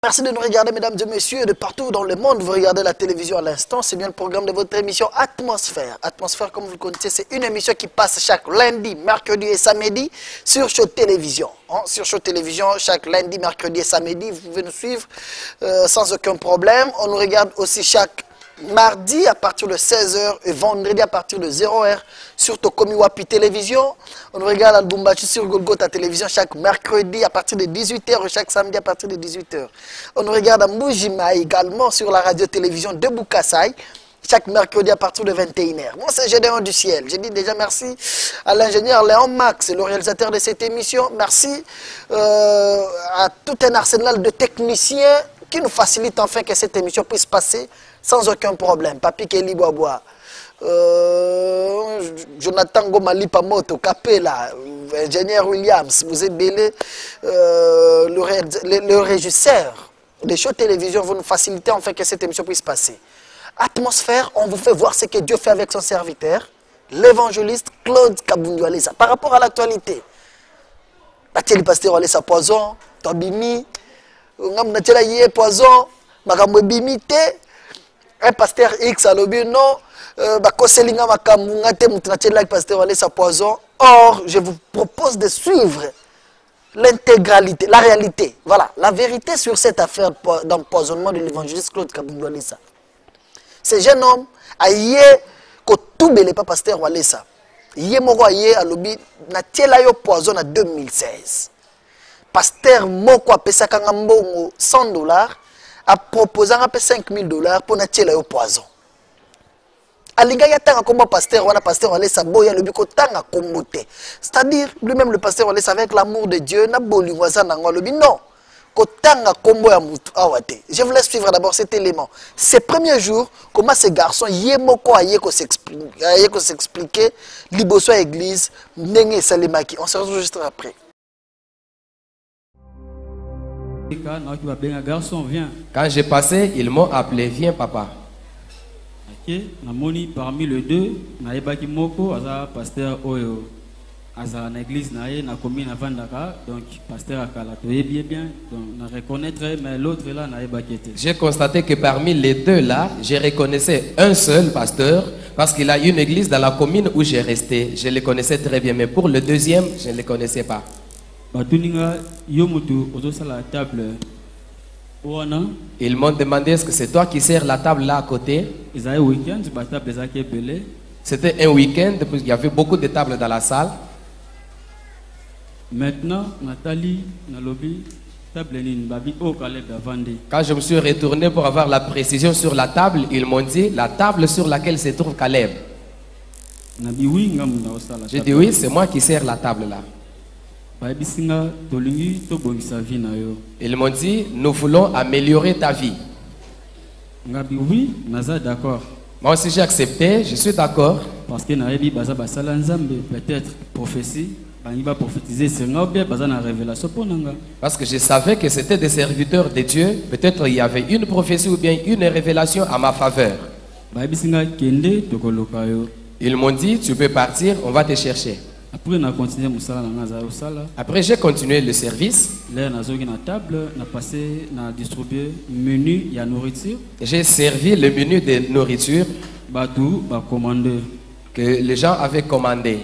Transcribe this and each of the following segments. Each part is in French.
Merci de nous regarder, mesdames et messieurs, de partout dans le monde. Vous regardez la télévision à l'instant. C'est bien le programme de votre émission Atmosphère. Atmosphère, comme vous le connaissez, c'est une émission qui passe chaque lundi, mercredi et samedi sur Show Télévision. Sur Show Télévision, chaque lundi, mercredi et samedi, vous pouvez nous suivre sans aucun problème. On nous regarde aussi chaque mardi à partir de 16h et vendredi à partir de 0h sur Tokomi Wapi Télévision. On nous regarde à Lubumbashi sur Golgotha Télévision chaque mercredi à partir de 18h et chaque samedi à partir de 18h. On nous regarde à Mbujima également sur la radio-télévision de Bukassai chaque mercredi à partir de 21h. Moi, c'est Gédéon du Ciel. Je dis déjà merci à l'ingénieur Léon Max, le réalisateur de cette émission. Merci à tout un arsenal de techniciens qui nous facilitent enfin que cette émission puisse passer sans aucun problème. Papi Kelly Boaboa, Jonathan Gomalipa Moto, Capella, ingénieur Williams, vous êtes belé, le régisseur des shows télévision, vous nous facilitez enfin que cette émission puisse passer. Atmosphère, on vous fait voir ce que Dieu fait avec son serviteur, l'évangéliste Claude Kabundu Alesa. Par rapport à l'actualité, Nathalie Pasteur Alesa Poison, Tobimi, Nathalie Poison, Makamwe Bimite, un pasteur X a lobby non, Bakoselinga Makamungate Mutnatela pasteur Alesa Poison. Or, je vous propose de suivre l'intégralité, la réalité. Voilà, la vérité sur cette affaire d'empoisonnement de l'évangéliste Claude Kabundu Alesa. Ce jeune homme a yé ko toubele pas pasteur Walesa. Yé moko yé a lobby Natela yo poison en 2016. Pasteur moko apesa kanga mbongo $100. A proposé un peu $5,000 pour natieler au poison. Alinga yatanga comme pasteur Alesa boya le biko tanga kombote. C'est-à-dire lui-même le pasteur Alesa avec l'amour de Dieu n'a bolingoisa nangwa le non. Kotanga kombo ya mutu awate. Je vous laisse suivre d'abord cet élément. Ces premiers jours, comment ces garçons yemoko aye ko s'expliquer liboso église ndenge salemaki. On se retrouve juste après. Quand j'ai passé, ils m'ont appelé, viens papa. Parmi les deux, Moko, pasteur Oyo, na église na commune à Vandaka, donc pasteur Akala, bien, donc na reconnaître, mais l'autre là n'a pas été. J'ai constaté que parmi les deux là, je reconnaissais un seul pasteur parce qu'il a une église dans la commune où j'ai resté. Je le connaissais très bien, mais pour le deuxième, je ne le connaissais pas. Ils m'ont demandé est-ce que c'est toi qui sers la table là à côté. C'était un week-end, il y avait beaucoup de tables dans la salle. Maintenant, Nathalie, quand je me suis retourné pour avoir la précision sur la table, ils m'ont dit la table sur laquelle se trouve Caleb. J'ai dit oui, c'est moi qui sers la table là. Ils m'ont dit, nous voulons améliorer ta vie. Oui, d'accord. Moi aussi j'ai accepté, je suis d'accord. Parce que peut-être prophétie, parce que je savais que c'était des serviteurs de Dieu. Peut-être il y avait une prophétie ou bien une révélation à ma faveur. Ils m'ont dit, tu peux partir, on va te chercher. Après, j'ai continué le service. J'ai servi le menu de nourriture que les gens avaient commandé.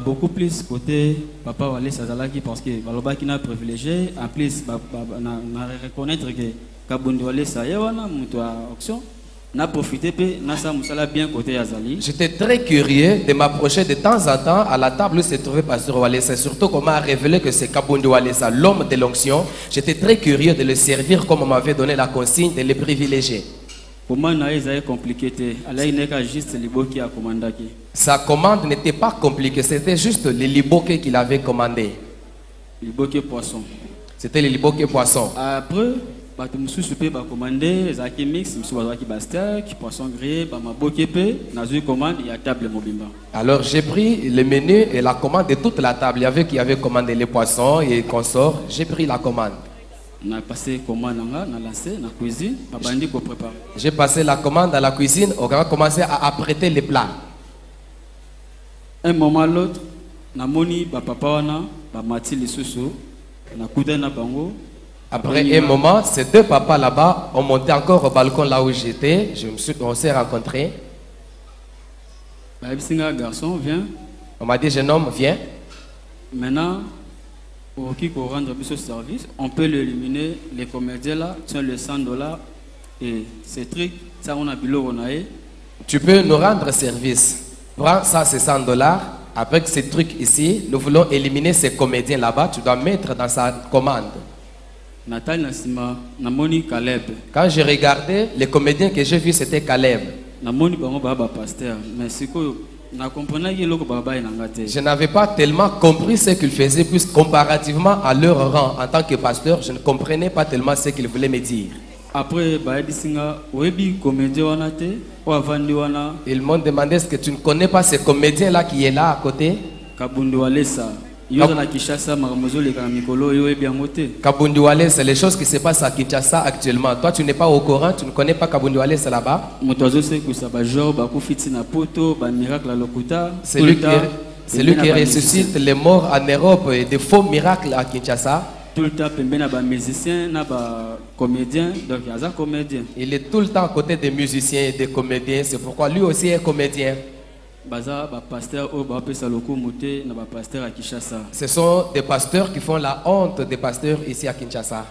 Beaucoup plus côté papa Walesa parce que balobaki na privilégié en plus na reconnaître que Kabundu Walesa yawana mutu auction. J'étais très curieux de m'approcher de temps en temps à la table où se trouvait pasteur Walesa, surtout qu'on m'a révélé que c'est Kabundu Walesa, l'homme de l'onction. J'étais très curieux de le servir comme on m'avait donné la consigne de le privilégier. Sa commande n'était pas compliquée, c'était juste le liboke qu'il avait commandé. C'était le liboke poisson. Après, alors j'ai pris le menu et la commande de toute la table. Il y avait qui avait commandé les poissons et consorts. J'ai pris la commande. J'ai passé la commande à la cuisine. On va commencer à apprêter les plats. Un moment à l'autre, Namoni, papa, Mati, les Après un moment, ces deux papas là-bas ont monté encore au balcon là où j'étais. On s'est rencontrés. Garçon, viens. On m'a dit, jeune homme, viens. Maintenant, pour qui pour rendre ce service, on peut l'éliminer. Les comédiens là, tiens le $100 et ces trucs, ça on a bilo on a. Tu peux nous rendre service. Prends ça, c'est $100. Avec ces trucs ici, nous voulons éliminer ces comédiens là-bas. Tu dois mettre dans sa commande. Quand j'ai regardé, les comédiens que j'ai vus, c'était Caleb. Je n'avais pas tellement compris ce qu'ils faisaient, puisque comparativement à leur rang en tant que pasteur, je ne comprenais pas tellement ce qu'ils voulaient me dire. Après, ils m'ont demandé, est-ce que tu ne connais pas ce comédien-là qui est là à côté? Kabundi Wale, c'est les choses qui se passent à Kinshasa actuellement. Toi, tu n'es pas au courant, tu ne connais pas Kabundi Wale, c'est là-bas. C'est lui qui ressuscite les morts en Europe et des faux miracles à Kinshasa. Tout le temps, il y a des musiciens, des comédiens, donc il y a des comédiens. Il est tout le temps à côté des musiciens et des comédiens, c'est pourquoi lui aussi est comédien. Ce sont des pasteurs qui font la honte des pasteurs ici à Kinshasa.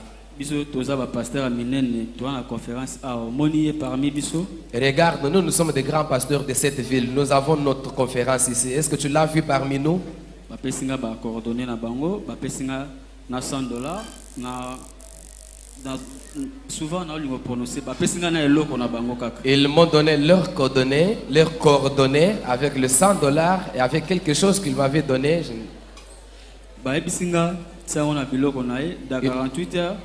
Regarde, nous sommes des grands pasteurs de cette ville. Nous avons notre conférence ici. Est-ce que tu l'as vu parmi nous? $100, souvent ils m'ont donné leurs coordonnées avec le $100 et avec quelque chose qu'ils m'avaient donné. Dans 48 heures,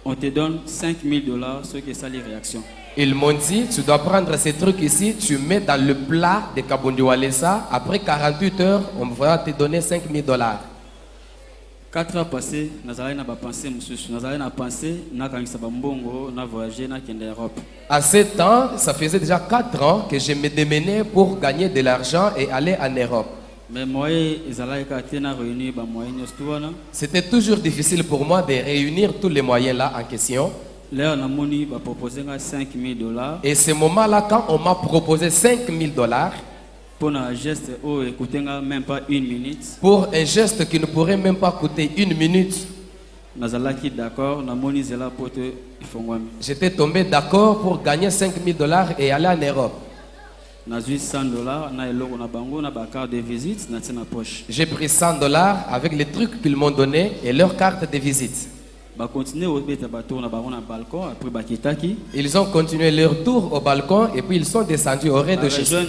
on te donne $5000, ce qui est ça les réactions. Ils m'ont dit, tu dois prendre ces trucs ici, tu mets dans le plat de Kabundi Walesa. Après 48 heures, on va te donner $5000. 4 ans passés, à 7 ans, ça faisait déjà 4 ans que je me démenais pour gagner de l'argent et aller en Europe. C'était toujours difficile pour moi de réunir tous les moyens là en question. Et ce moment-là, quand on m'a proposé $5000, pour un geste même pas 1 minute. Pour un geste qui ne pourrait même pas coûter 1 minute. J'étais tombé d'accord pour gagner $5000 et aller en Europe. J'ai pris $100 avec les trucs qu'ils m'ont donné et leur carte de visite. Ils ont continué leur tour au balcon et puis ils sont descendus au rez-de-chaussée.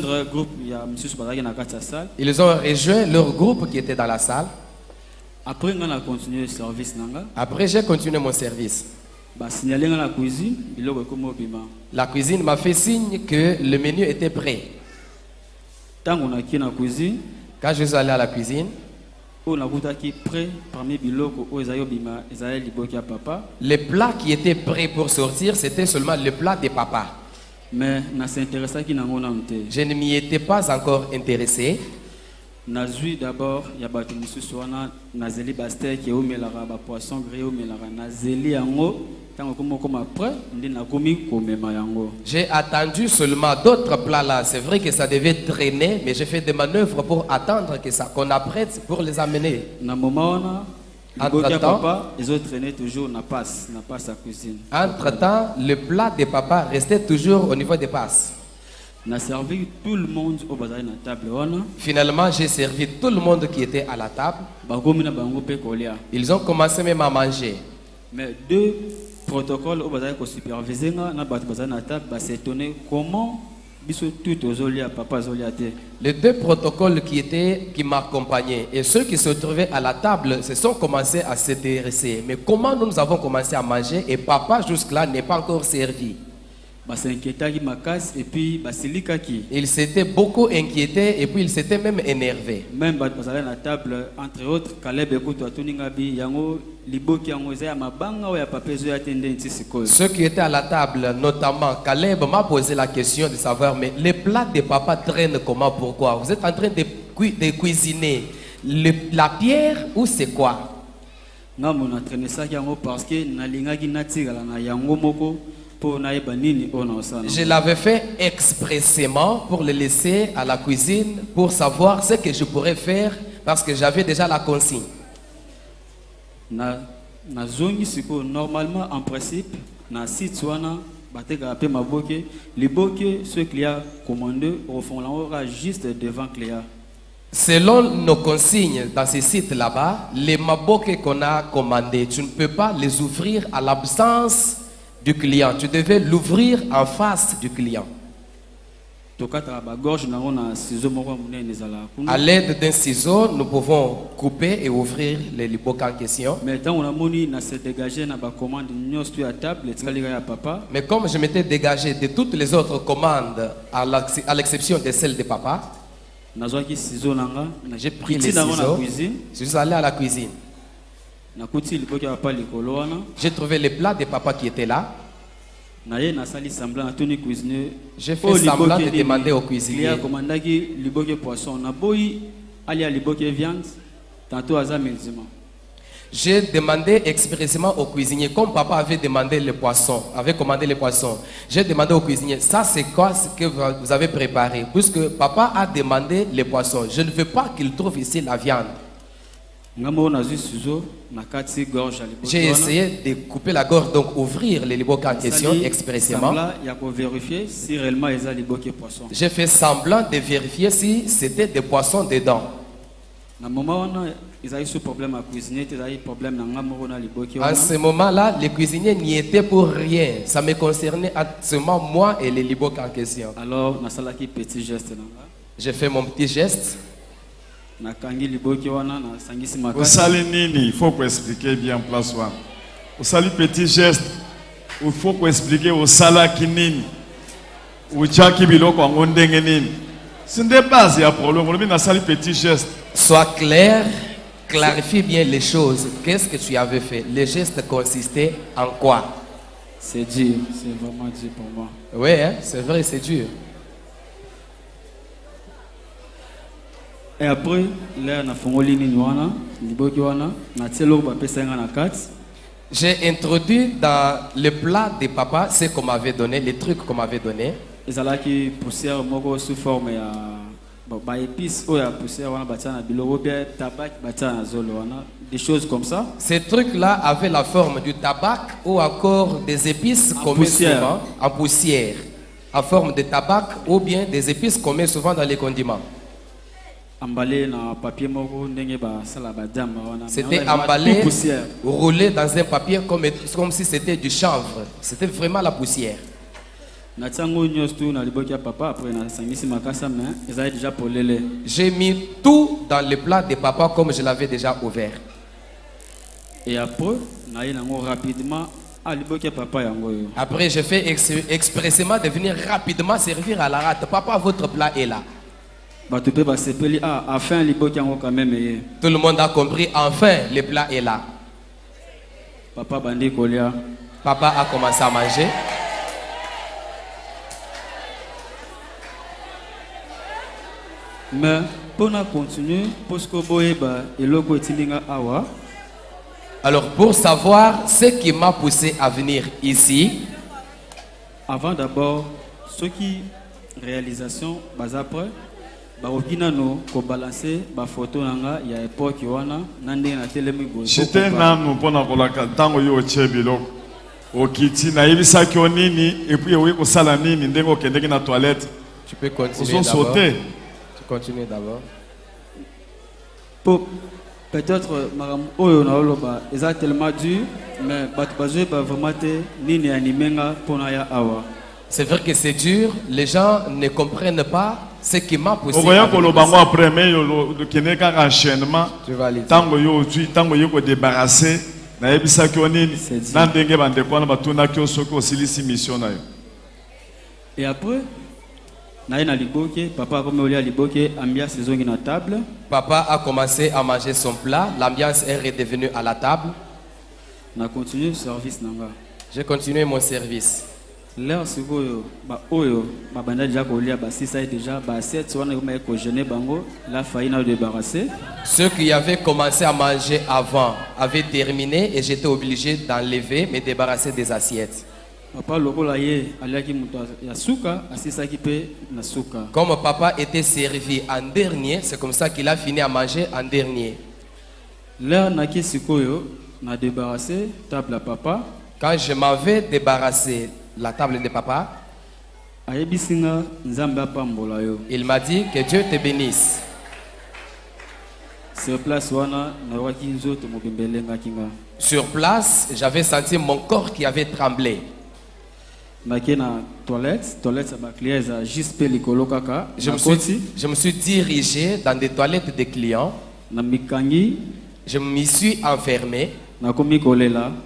Ils ont rejoint leur groupe qui était dans la salle. Après, j'ai continué mon service. La cuisine m'a fait signe que le menu était prêt. Quand je suis allé à la cuisine, les plats qui étaient prêts pour sortir, c'était seulement le plat des papas. Mais je ne m'y étais pas encore intéressé. D'abord, il y a poisson grillé. J'ai attendu seulement d'autres plats là. C'est vrai que ça devait traîner, mais j'ai fait des manœuvres pour attendre que ça qu'on apprête pour les amener. Entre-temps, le plat des papas restait toujours au niveau des passes. Finalement, j'ai servi tout le monde qui était à la table. Ils ont commencé même à manger. Mais deux protocoles au supervisé s'étonner comment les deux protocoles qui m'accompagnaient et ceux qui se trouvaient à la table se sont commencés à s'intéresser. Mais comment nous avons commencé à manger et papa jusque-là n'est pas encore servi? Il s'était beaucoup inquiété et puis il s'était même énervé. Même la table, entre autres, ceux qui étaient à la table, notamment Caleb, m'a posé la question de savoir, mais les plats de papa traînent comment, pourquoi? Vous êtes en train de cuisiner la pierre ou c'est quoi? nga mona traîner ça yango parce que na lingaki natigala na yango moko pour na yeba nini ona osana. Je l'avais fait expressément pour le laisser à la cuisine pour savoir ce que je pourrais faire parce que j'avais déjà la consigne. Na zongi siko normalement en principe na site wana bateka pe maboke liboke ce client commandé au fond là juste devant client. Selon nos consignes dans ces sites là-bas, les maboke qu'on a commandés, tu ne peux pas les ouvrir à l'absence du client. Tu devais l'ouvrir en face du client. À l'aide d'un ciseau, nous pouvons couper et ouvrir les liboka en question. Mais comme je m'étais dégagé de toutes les autres commandes, à l'exception de celles de papa, j'ai pris les ciseaux, je suis allé à la cuisine. J'ai trouvé les plats de papa qui étaient là. J'ai fait semblant de demander au cuisinier. J'ai demandé expressément au cuisinier, comme papa avait demandé le poisson, avait commandé le poisson. J'ai demandé au cuisinier, ça c'est quoi ce que vous avez préparé? Puisque papa a demandé le poisson, je ne veux pas qu'il trouve ici la viande. J'ai essayé de couper la gorge, donc ouvrir les liboka en question expressément. J'ai fait semblant de vérifier si c'était des poissons dedans. En ce moment-là, les cuisiniers n'y étaient pour rien. Ça me concernait seulement moi et les liboka en question. Alors, j'ai fait mon petit geste. Au sali nini, il faut expliquer bien place one. Au sali petit geste, il faut expliquer au sala kinini. Au chaki biloko ngondenge nini. Ce n'est pas il y a problème, on a sali petit geste. Sois clair, clarifie bien les choses. Qu'est-ce que tu avais fait? Le geste consistait en quoi? C'est dur, c'est vraiment dur pour moi. Oui, hein? C'est vrai, c'est dur. Et après, là, j'ai introduit dans le plat de papa ce qu'on m'avait donné, les trucs qu'on m'avait donné. Des choses comme ça. Ces trucs-là avaient la forme du tabac ou encore des épices qu'on met souvent en poussière, en forme de tabac ou bien des épices qu'on met souvent dans les condiments. C'était emballé, roulé dans un papier comme si c'était du chanvre. C'était vraiment la poussière. J'ai mis tout dans le plat de papa comme je l'avais déjà ouvert. Et après, après j'ai fait expressément de venir rapidement servir à la rate. Papa, votre plat est là. Tout le monde a compris, enfin le plat est là. Papa a commencé à manger. Mais pour continuer, alors pour savoir ce qui m'a poussé à venir ici, avant d'abord, ce qui réalisation, après j'étais nanu pona kolaka tango yo chebilo okiti na yebisaki onini et puis oyi kosala nini ndengo kendeki na toilette. Tu peux continuer d'abord. Tu continues d'abord. Peut-être oyo na oloba eza tellement dur mais batbazo ba vraiment nini animenga pona ya awa. C'est vrai que c'est dur, les gens ne comprennent pas ce qui m'a poussé. Tu vas aller. Tango yo tu tango yo ko débarrasser na yebisa ki onini na ndenge bande kwana batuna ki osoko osilisi mission na yo. Et après na liboke papa comme olia liboke ambiance zongi na table. Papa a commencé à manger son plat, l'ambiance est redevenue à la table. Na continué service nanga. J'ai continué mon service. L'air sikoyo ba oyo ba banda déjà kolia ba si ça déjà ba 7 wana ko ko jeûner bango la faillite na débarrasser. Ceux qui avaient commencé à manger avant avaient terminé et j'étais obligé d'enlever, me débarrasser des assiettes. Papa lokola ye aliaki muto ya suka asisa ki pe na suka. Comme papa était servi en dernier, c'est comme ça qu'il a fini à manger en dernier. L'air na ki sikoyo na débarrasser table à papa. Quand je m'avais débarrassé la table de papa, Ayebisinga nzamba pambola yo. il m'a dit que Dieu te bénisse. Sur place wana na waki nzoto mobimbelenga kinga. Sur place, j'avais senti mon corps qui avait tremblé. Nake na toilette ba clients a juste pe likolo kaka. Je me suis dirigé dans des toilettes des clients. Na mikangi, je m'y suis enfermé.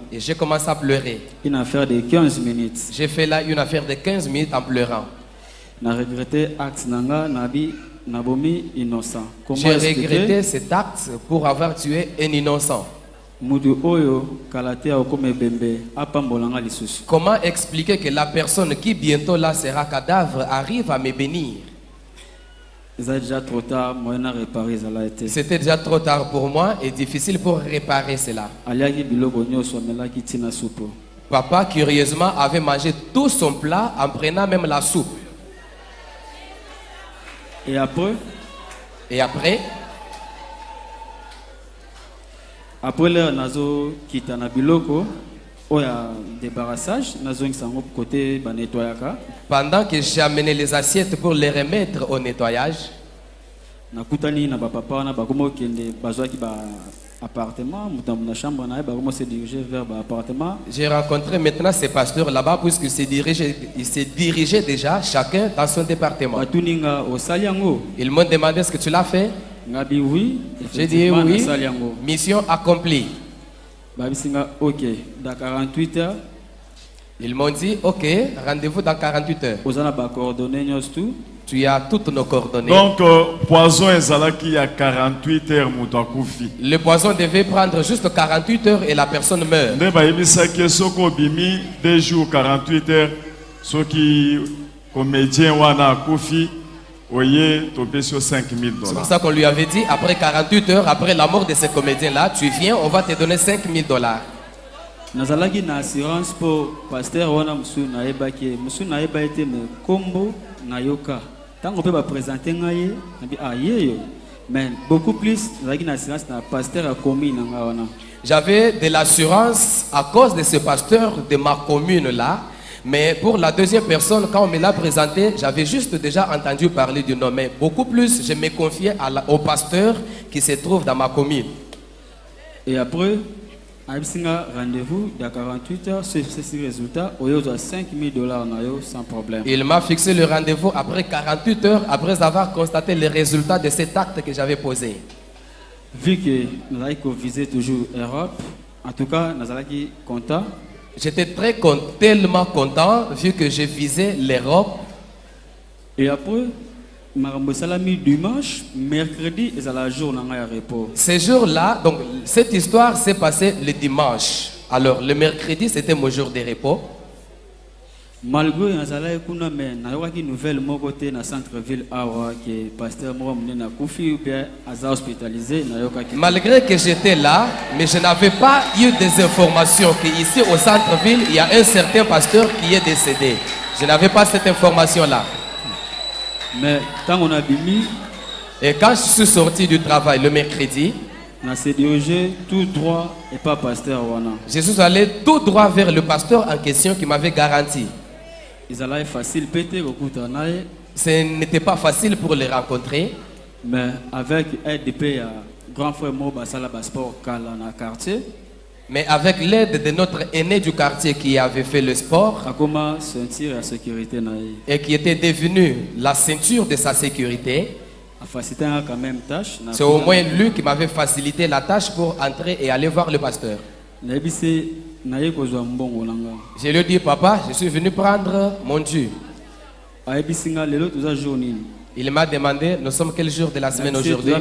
Et j'ai commencé à pleurer. Une affaire de 15 minutes. J'ai fait là une affaire de 15 minutes en pleurant. J'ai regretté cet acte pour avoir tué un innocent. Comment expliquer que la personne qui bientôt là sera cadavre arrive à me bénir? C'était déjà trop tard, c'était déjà trop tard pour moi et difficile pour réparer cela. Papa, curieusement, avait mangé tout son plat en prenant même la soupe. Et après? Après l'heure, nazo kitana biloko. Débarrassage, côté pendant que j'ai amené les assiettes pour les remettre au nettoyage, j'ai rencontré maintenant ces pasteurs là-bas puisqu'ils se dirigeaient déjà chacun dans son département. Ils m'ont demandé est-ce que tu l'as fait? J'ai dit oui, mission accomplie. Ok, dans 48 heures. Ils m'ont dit ok, rendez-vous dans 48 heures. Tu as toutes nos coordonnées. Donc, poison ezalaki il y a 48 heures mutakufi. Le poison devait prendre juste 48 heures et la personne meurt. Ne bayebisaki soko bimi 2 jours 48 heures soki comédien wana kufi. C'est pour ça qu'on lui avait dit, après 48 heures, après la mort de ce comédien-là, tu viens, on va te donner $5 000. Nazalaki na assurance pour pasteur wana musu na ebaki musu na ebaite me kombo na yoka. Tant on peut pas présenter ngaye, na bi ayeyo. Mais beaucoup plus, nazalaki na assurance na pasteur a commis na wana. J'avais de l'assurance à cause de ce pasteur de ma commune là. Mais pour la deuxième personne, quand on me l'a présenté, j'avais juste déjà entendu parler du nom. Mais beaucoup plus, je me confiais au pasteur qui se trouve dans ma commune. Et après, rendez-vous dans 48 heures, ce résultat, il y a $5 000 sans problème. Il m'a fixé le rendez-vous après 48 heures, après avoir constaté les résultats de cet acte que j'avais posé. Vu que nous avons visé toujours l'Europe, en tout cas, nous avons content. J'étais tellement content vu que je visais l'Europe. Et après, dimanche, mercredi, et la journée de repos. Ce jour-là, donc cette histoire s'est passée le dimanche. Alors le mercredi, c'était mon jour de repos. Malgré une nouvelle côté dans centre-ville que pasteur na kufi ou bien hospitalisé. Malgré que j'étais là, mais je n'avais pas eu des informations qu'ici au centre-ville, il y a un certain pasteur qui est décédé. Je n'avais pas cette information-là. Mais quand on a bimi, et quand je suis sorti du travail le mercredi, on s'est dirigé tout droit et pas pasteur wana. Je suis allé tout droit vers le pasteur en question qui m'avait garanti. Ce n'était pas facile pour les rencontrer. Mais avec l'aide de grand frère Moba Salaba Sport Kala na quartier. Mais avec l'aide de notre aîné du quartier qui avait fait le sport et qui était devenu la ceinture de sa sécurité, c'est au moins lui qui m'avait facilité la tâche pour entrer et aller voir le pasteur. Je lui ai dit, papa, je suis venu prendre mon dû. Il m'a demandé, nous sommes quel jour de la semaine aujourd'hui?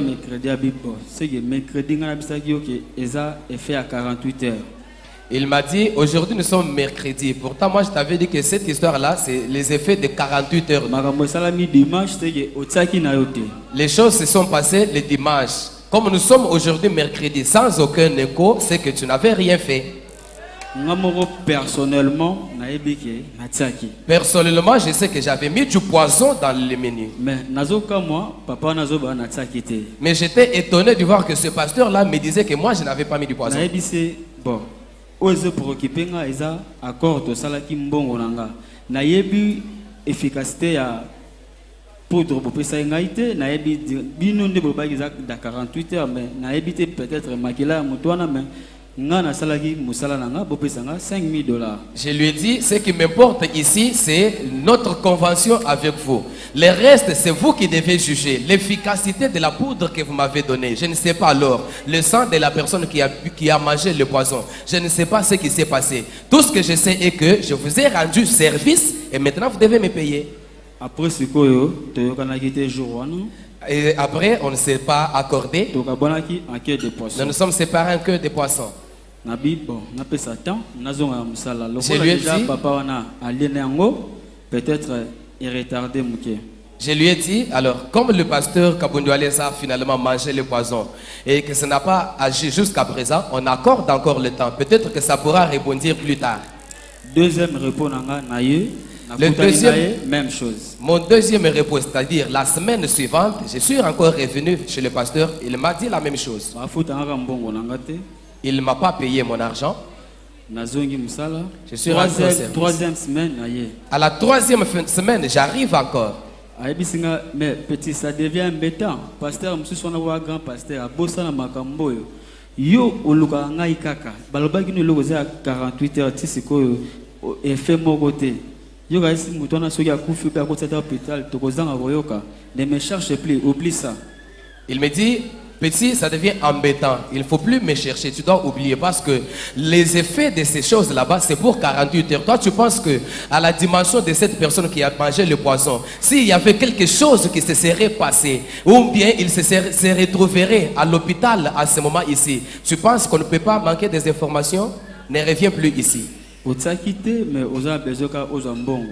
Il m'a dit, aujourd'hui nous sommes mercredi. Pourtant, moi je t'avais dit que cette histoire-là, c'est les effets de 48 heures. Les choses se sont passées le dimanche. Comme nous sommes aujourd'hui mercredi sans aucun écho, c'est que tu n'avais rien fait. Personnellement, je sais que j'avais mis du poison dans le menu. Mais j'étais étonné de voir que ce pasteur-là me disait que moi je n'avais pas mis du poison. Efficacité à poudre pour ça ngaité na ebi bino nde bobaki za da 48 heures mais na ebité peut-être makila mutwana mais ngana salaki musala nanga bopesa nga $5,000. Je lui ai dit ce qui m'importe ici c'est notre convention avec vous. Le reste c'est vous qui devez juger l'efficacité de la poudre que vous m'avez donnée. Je ne sais pas alors le sang de la personne qui a mangé le poison. Je ne sais pas ce qui s'est passé. Tout ce que je sais est que je vous ai rendu service et maintenant vous devez me payer. Après ce que et après on ne s'est pas accordé. Nous nous sommes séparés en queue de poisson. Je lui ai dit, je lui ai dit, alors comme le pasteur Kabundu Alesa a finalement mangé le poison et que ça n'a pas agi jusqu'à présent, on accorde encore le temps. Peut-être que ça pourra rebondir plus tard. Deuxième réponse, le deuxième, même chose. Mon deuxième réponse, c'est-à-dire la semaine suivante, je suis encore revenu chez le pasteur, il m'a dit la même chose. Il ne m'a pas payé mon argent. Je suis rentré au service. Troisième semaine. À la troisième semaine, j'arrive encore. Mais petit, ça devient embêtant. Pasteur, je suis un grand pasteur. Yo oluka ngai kaka balobaki no lokoza 48 heures tisiko effet mogote yo gaisi mutona soki akufi pe akotata hôpital tokozanga koyoka ne me cherche plus, oublie ça. Il me dit petit, ça devient embêtant, il ne faut plus me chercher, tu dois oublier parce que les effets de ces choses là-bas c'est pour 48 heures. Toi tu penses que à la dimension de cette personne qui a mangé le poison, s'il y avait quelque chose qui se serait passé ou bien il se retrouverait à l'hôpital à ce moment ici, tu penses qu'on ne peut pas manquer des informations? Ne reviens plus ici.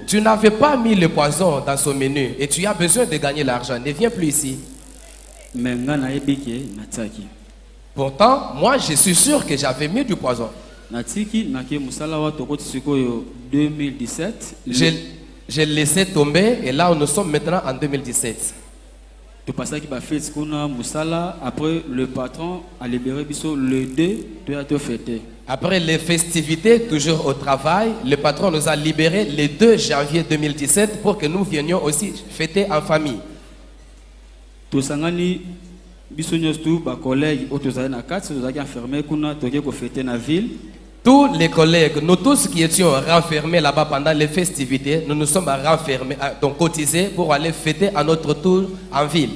Tu n'avais pas mis le poison dans son menu et tu as besoin de gagner l'argent, ne viens plus ici. Pourtant, moi je suis sûr que j'avais mis du poison. 2017. J'ai laissé tomber et là nous sommes maintenant en 2017. Après le patron a libéré le 2 de fêter. Après les festivités, toujours au travail, le patron nous a libérés le 2 janvier 2017 pour que nous venions aussi fêter en famille. Tous les collègues, nous tous qui étions renfermés là-bas pendant les festivités, nous nous sommes renfermés, donc cotisés pour aller fêter à notre tour en ville.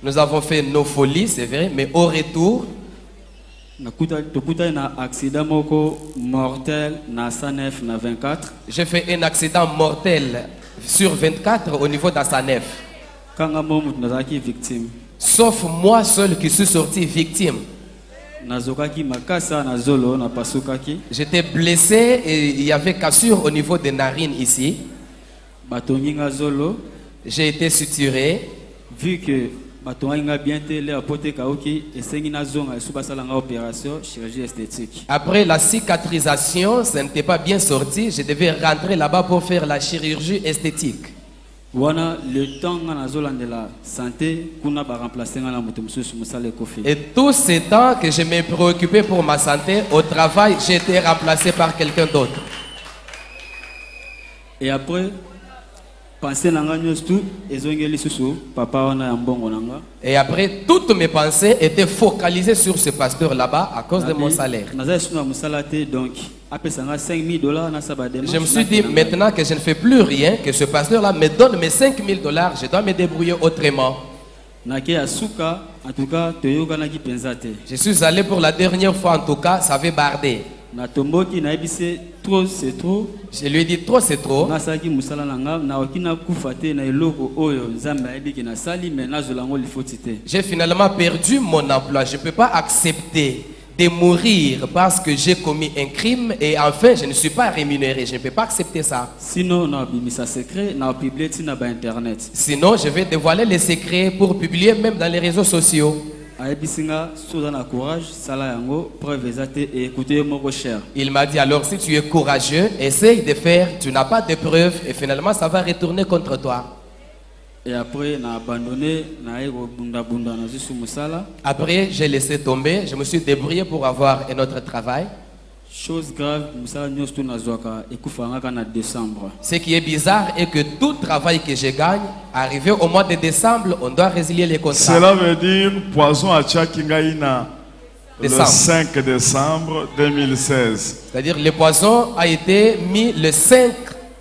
Nous avons fait nos folies, c'est vrai, mais au retour, j'ai fait un accident mortel sur 24 au niveau d'Assanef. Sauf moi seul qui suis sorti victime. J'étais blessé et il y avait cassure au niveau des narines ici. J'ai été suturé. Vu que après la cicatrisation, ça n'était pas bien sorti. Je devais rentrer là-bas pour faire la chirurgie esthétique. Le temps de la santé, et tout ce temps que je me préoccupais pour ma santé, au travail, j'ai été remplacé par quelqu'un d'autre. Et après, et après, toutes mes pensées étaient focalisées sur ce pasteur là-bas à cause de mon salaire. Je me suis dit, maintenant que je ne fais plus rien, que ce pasteur-là me donne mes $5,000, je dois me débrouiller autrement. Je suis allé pour la dernière fois, en tout cas, ça avait bardé. Na tomboki na ebise trop c'est trop. Je lui ai dit trop c'est trop. Na saki musala nanga na okina kufate na eloko oyo nzambe ayebiki na sali mais na zolango lifotite. J'ai finalement perdu mon emploi. Je ne peux pas accepter de mourir parce que j'ai commis un crime et enfin je ne suis pas rémunéré. Je ne peux pas accepter ça. Sinon na bimisa secret na publier na ba internet. Sinon je vais dévoiler les secrets pour publier même dans les réseaux sociaux. Ayebisinga soda na courage sala yango preuve ezate et écoutez moko cher. Il m'a dit alors si tu es courageux, essaye de faire, tu n'as pas de preuves et finalement ça va retourner contre toi. Et après na abandonné na ego bunda bunda na zisu musala. Après j'ai laissé tomber, je me suis débrouillé pour avoir un autre travail. Chose grave musala nyosto na zwaka ekufanga kana décembre. Ce qui est bizarre est que tout travail que je gagne, arrivé au mois de décembre, on doit résilier les contrats. Cela veut dire poison à Tchakingaïna le Décembre. 5 décembre 2016. C'est-à-dire le poison a été mis le 5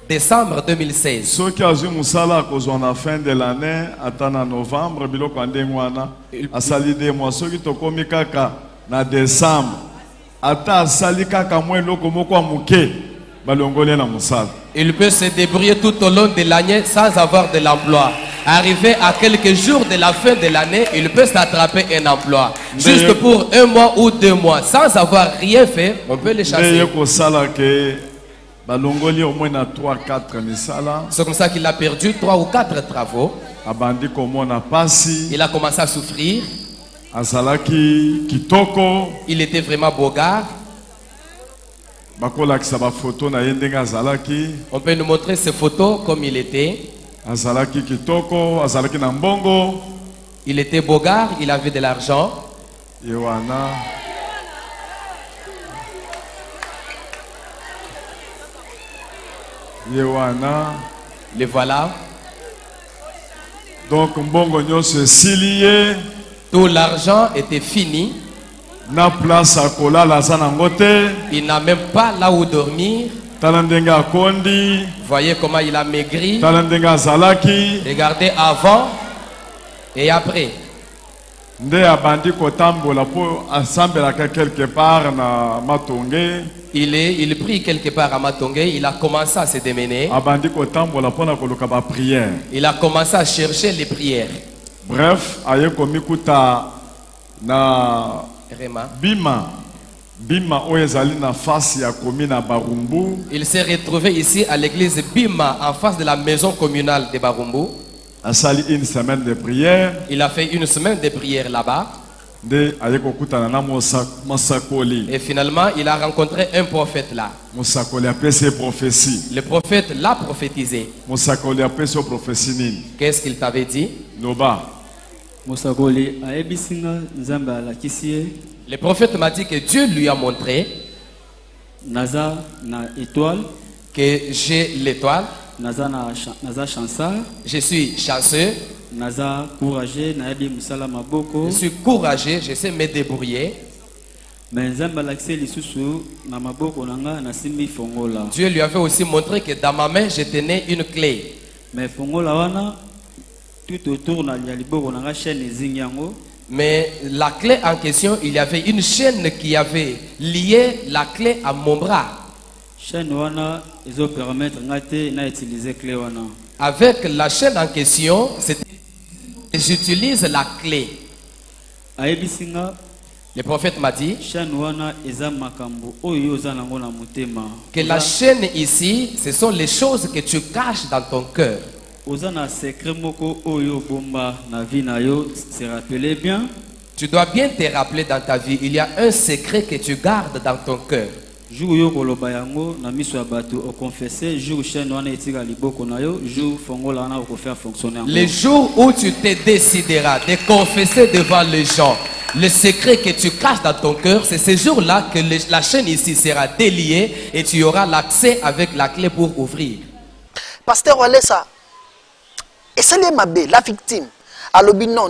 décembre 2016. Ceux qui ont eu Moussala à la fin de l'année, attendant novembre, biloko andengwana, a sali 2 mois. Ceux qui ont commis kaka na décembre, ata sali kaka mwen loko moko amuke, balongole na Moussala. Il peut se débrouiller tout au long de l'année sans avoir de l'emploi. Arrivé à quelques jours de la fin de l'année, il peut s'attraper un emploi. Juste pour 1 mois ou 2 mois, sans avoir rien fait, on peut le chasser. C'est comme ça qu'il a perdu 3 ou 4 travaux. Il a commencé à souffrir. Il était vraiment bogard. On peut nous montrer ses photos comme il était. Il était bogard, il avait de l'argent. Le voilà. Donc tout l'argent était fini. Na place à kola la zanangote. Il n'a même pas là où dormir. Talandenga kondi. Voyez comment il a maigri. Talandenga zalaki. Regardez avant et après. Nde abandi kotambola po asambela quelque part na Matonge. Il prit quelque part à Matonge. Il a commencé à se démener. Abandi kotambola pona koluka ba prière. Il a commencé à chercher les prières. Bref, aye komikuta na Bima oyezali na face ya komina Barumbu. Il s'est retrouvé ici à l'église Bima en face de la maison communale de Barumbu. A sali une semaine de prière. Il a fait une semaine de prière là-bas. Et finalement, il a rencontré un prophète là. Le prophète l'a prophétisé. Qu'est-ce qu'il t'avait dit? Le prophète m'a dit que Dieu lui a montré que j'ai l'étoile. Je suis chanceux. Je suis courageux, je sais me débrouiller. Dieu lui avait aussi montré que dans ma main je tenais une clé. Mais la clé en question, il y avait une chaîne qui avait lié la clé à mon bras. Avec la chaîne en question, j'utilise la clé. Le prophète m'a dit que la chaîne ici, ce sont les choses que tu caches dans ton cœur. Tu dois bien te rappeler dans ta vie, il y a un secret que tu gardes dans ton cœur. Le jour où tu te décideras de confesser devant les gens le secret que tu caches dans ton cœur, c'est ce jour-là que la chaîne ici sera déliée et tu auras l'accès avec la clé pour ouvrir. Pasteur Walesa, et c'est la victime. Alors, non,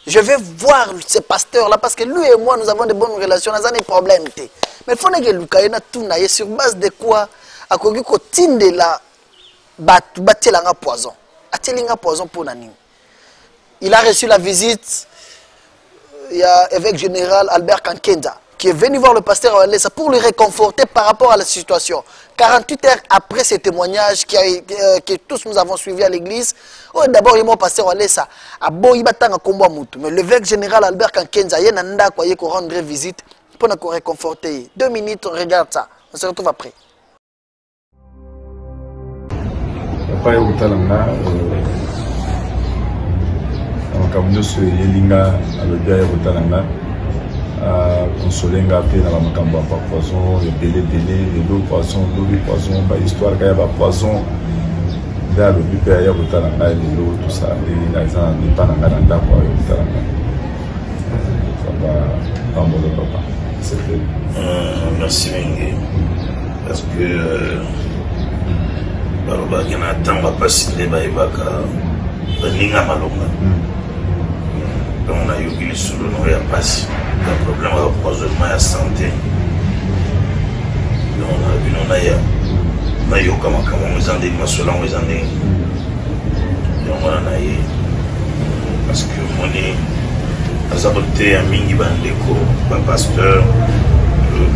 je vais voir ce pasteur-là parce que lui et moi, nous avons de bonnes relations, nous avons des problèmes. Mais il faut que Lukaïna tourne sur base de quoi à quoi de la batelanga poison. Atelinga poison pour nani. Il a reçu la visite, il y a l'évêque général Albert Kankenda. qui est venu voir le pasteur Walesa pour le réconforter par rapport à la situation. 48 heures après ce témoignage que tous nous avons suivi à l'église, d'abord il m'a pasteur Walesa a bon il batanga combo mutu, mais l'évêque général Albert Kankenza y nanda quoi y rendre visite pour nous réconforter. 2 minutes, on regarde ça. On se retrouve après. Papa Utalanga Kamunyoso Yelinga Alobia Utalanga Consolenga pe na ba makambo ba poison belé le poisson ba histoire ka ya ba poison da le but ya Utalanga le tout ça et la gens ne pas na ngana kwa Utalanga ça va en mode papa c'est fait. Merci Mengue parce que baloba kena tamba pasinde ba ibaka baninga malonga donc on a eu qu'il sur le nom ya passe le problème de poisonnement ya santé donc on a vu on a eu comme on a dit masola on a dit donc on a eu parce que on est azaboté à mingi bandeko ba pasteur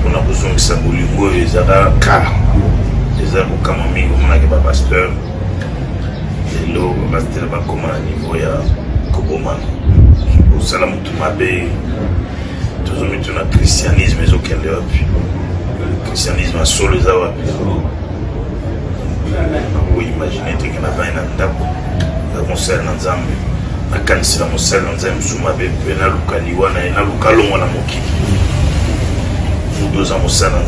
on a besoin que ça bolingo et ça va car les arbres comme mingi on a que ba pasteur et l'eau va se faire comme à niveau ya Kobomano au salam tout mabé tout le christianisme est auquel le christianisme a solo les awa vous imaginez que na va na ndako na concert na nzambe na kanisa na mosel na nzambe suma be na lukaliwa na lukalongo na mokiki nous deux ans mosel na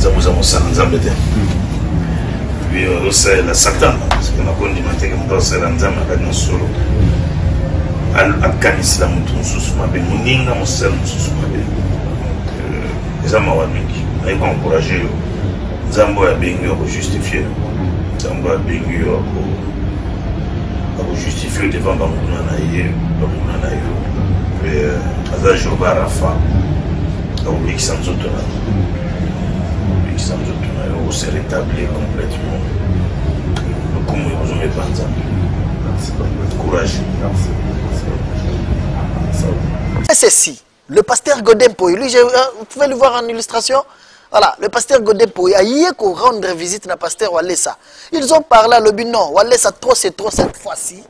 nzambe te puis c'est la satan parce que na kondi mateke mto c'est na nzambe na solo akanisi la mutu mususu mabe muninga mosel mususu mabe ezama wa mingi na iko encourager yo nzambo ya bengi yo justifier nzambo ya bengi yo ko justifier devant bamuna na yo mais aza joba rafa au mix en zoto na yo se rétablir complètement le comme vous me pensa courage. Et ceci, le pasteur Godin Poy, lui, vous pouvez le voir en illustration. Voilà, le pasteur Godin Poy a hier qu'on rendre visite à pasteur Walesa. Ils ont parlé à l'objet, non, Walesa trop c'est trop cette fois-ci.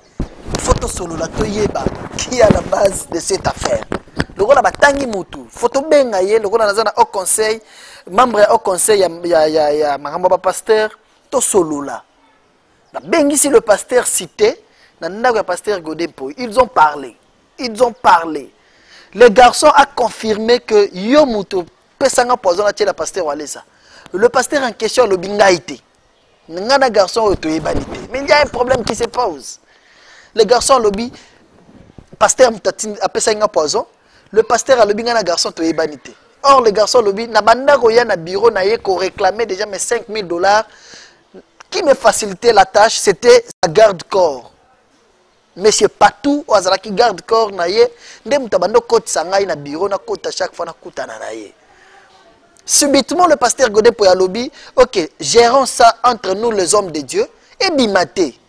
Photo solo la toyeba qui est à la base de cette affaire. Le rôle a tangi mutu. Photo bengaye, le rôle a au conseil, membre au conseil, ya maramba pasteur, to solo là. La bengi si le pasteur cité, le pasteur Godin Poy, ils ont parlé. Le garçon a confirmé que Yomuto pesanga poison à la pasteur Walesa. Le pasteur en question le bingaïté. N'engana garçon autoébanité. Mais il y a un problème qui se pose. Le garçon lobby pasteur a pesanga poison. Le pasteur a le bingana garçon autoébanité. Or le garçon lobby na banda roya na bureau na yeko réclamait déjà mes $5,000 qui me facilitait la tâche, c'était sa garde-corps. Monsieur Patou, qui garde corps naye, ndem tabando côte sangai na bureau na côte à chaque fois na kuta na naye. Subitement le pasteur Godin Poy lobby, ok, gérons ça entre nous les hommes de Dieu et bimaté.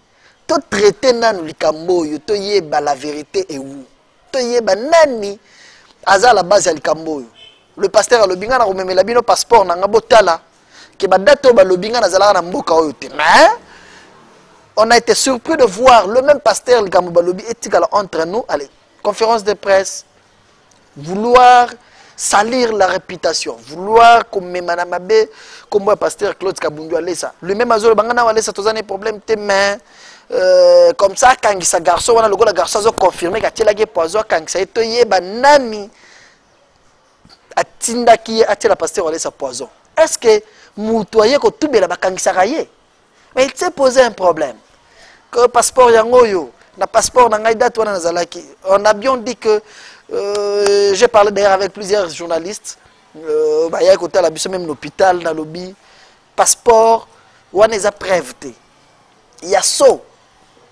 To traiter nan likambo yo to yeba la vérité et où. To yeba nani aza la base ya likambo yo. Le pasteur lobby nga na romemela bino passeport na ngabotala ke badato ba lobby nga na zala na mboka oyo te. Mais on a été surpris de voir le même pasteur, le Gamobalobi, éthique entre nous, allez, conférence de presse, vouloir salir la réputation, vouloir comme Manamabe, comme le pasteur Claude Kabundu Alessa. Lui-même, Azolo Bangana Alessa, tous les problèmes, mais comme ça, quand il s'est garçon, on a le garçon a confirmé qu'il a poison, quand il s'est été banani, a tinda qui a la pasteur Alessa poison. Est-ce que Moutoye, quand tout le monde a raillé? Mais il s'est posé un problème. Que passeport yangoyo, na passeport nangaïda toi nazalaki. On a bien dit que j'ai parlé d'ailleurs avec plusieurs journalistes. Bah y'a côté la même l'hôpital dans lobby. Passeport, on les a prévité. Il y a so,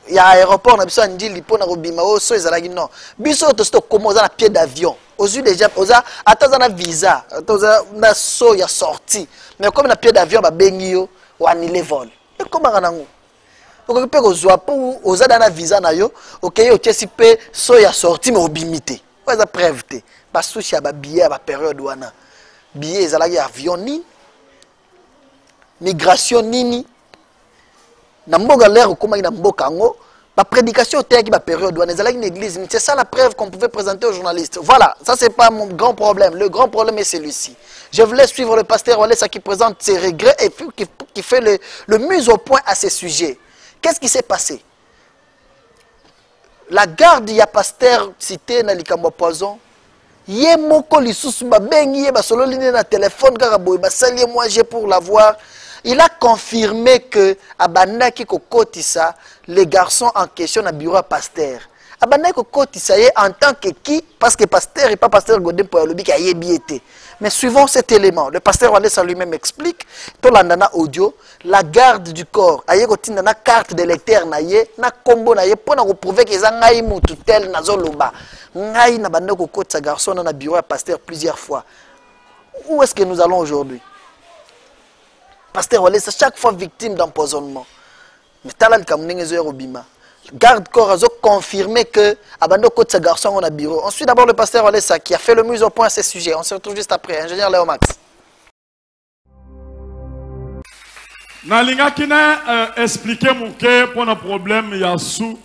il y a aéroport na biso ndili po na robima o so ezalaki non. Biso to sto comme na pied d'avion. Aux yeux déjà oza ataza na visa, ataza na so ya sorti. Mais comme na pied d'avion ba bengio wa annulé vol. Et comment on a dit? On peut aux na visa na yo, ok yo tesi pe so ya sorti mais obimité. Quoi ça prévité? Parce que ya ba billet ba période wana. billet ezalaki avion nini migration nini na mboka l'air okomaki na mboka ngo la prédication qui ma période où on est une église, c'est ça la preuve qu'on pouvait présenter aux journalistes. Voilà, ça c'est pas mon grand problème. Le grand problème est celui-ci. Je voulais suivre le pasteur Walesa qui présente ses regrets et puis qui fait le mise au point à ces sujets. Qu'est-ce qui s'est passé? La garde, il y a pasteur cité dans les poison. Yé moko lisusu ba bengi yé ba solo ligne na téléphone karaboy ba sali moi j'ai pour l'avoir. Il a confirmé que abandaki kokotisa les garçons en question na bureau pasteur. Abandaki kokotisa en tant que qui parce que pasteur et pas pasteur Godin pour le bika yebiété. Mais suivant cet élément, le pasteur Walesa lui-même explique to landana audio la garde du corps aye kotinda na carte de lecteur na ye na kombo na ye pona ko prouver que za ngai mutu tel na zoloba. Ngai na bande kokotisa garçon na bureau pasteur plusieurs fois. Où est-ce que nous allons aujourd'hui? Pasteur Walesa chaque fois victime d'empoisonnement. Mais talal kamnenge zo robima. Garde corps a confirmé que abando côté ce garçon on a bureau. Ensuite d'abord le pasteur Walesa qui a fait le mise au point à ce sujet. On se retrouve juste après. Ingénieur Léo Max. Nalinga kina expliquer mon que pour un problème il y a sous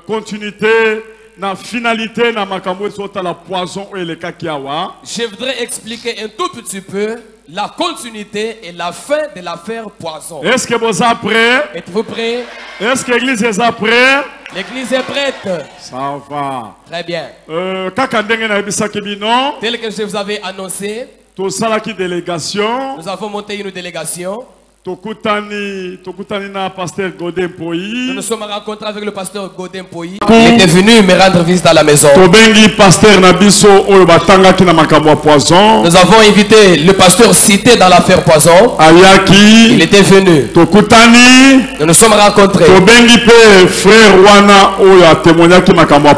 continuité na finalité na makambo sota la poison et le kakiawa. Je voudrais expliquer un tout petit peu la continuité et la fin de l'affaire poison. Est-ce que vous êtes prêts? Êtes-vous prêts? Est-ce que l'église est prête? L'église est prête. Ça va. Très bien. Tel que je vous avais annoncé, délégation. Nous avons monté une délégation. Tokutani na pasteur Godin Poyi. Nous nous sommes rencontrés avec le pasteur Godin Poyi. Il était venu me rendre visite à la maison. Pasteur Nabiso poison. Nous avons invité le pasteur cité dans l'affaire poison. Ayaki. Il était venu. Tokutani. Nous nous sommes rencontrés. Frère Wana Oya témoigné qui